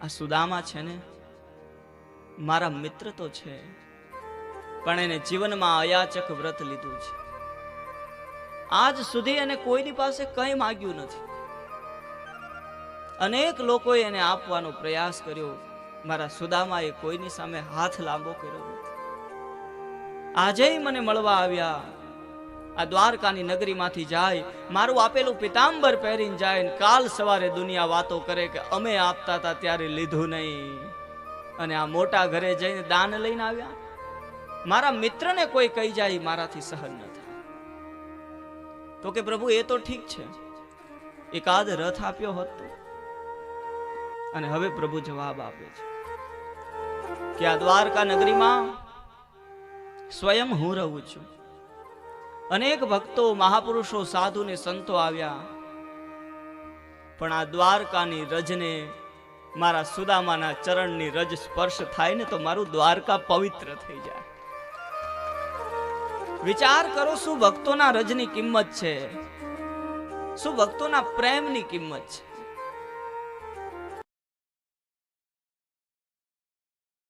આ સુદામા છે ને મારા મિત્ર તો છે, પણ એને જીવનમાં અયાચક વ્રત લીધું છે. આજ સુધી એને કોઈની પાસે કંઈ માંગ્યું નથી. અનેક લોકોએ એને આપવાનો પ્રયાસ કર્યો, મારા સુદામાએ કોઈની સામે હાથ લાંબો કર્યો નથી. આજે મને મળવા આવ્યા, આ દ્વારકાની નગરીમાંથી જાય, મારું આપેલું પિતાંબર પહેરીને જાય, કાલ સવારે દુનિયા વાતો કરે કે અમે આપતા હતા ત્યારે લીધું નહીં, અને આ મોટા ઘરે જઈને દાન લઈને આવ્યા. મારા મિત્રને કોઈ કહી જાય મારાથી સહન ન થાય. તો કે પ્રભુ એ તો ઠીક છે, એકાદ રથ આપ્યો હોત તો. અને હવે પ્રભુ જવાબ આપે છે કે આ દ્વારકા નગરીમાં સ્વયં હું રહું છું. અનેક ભક્તો, મહાપુરુષો, સાધુ ને સંતો આવ્યા, પણ આ દ્વારકાની રજને, મારા સુદામાના ચરણની રજ સ્પર્શ થાય ને તો મારું દ્વારકા પવિત્ર થઈ જાય. વિચાર કરો, શું ભક્તોના રજની કિંમત છે, શું ભક્તોના પ્રેમની કિંમત છે.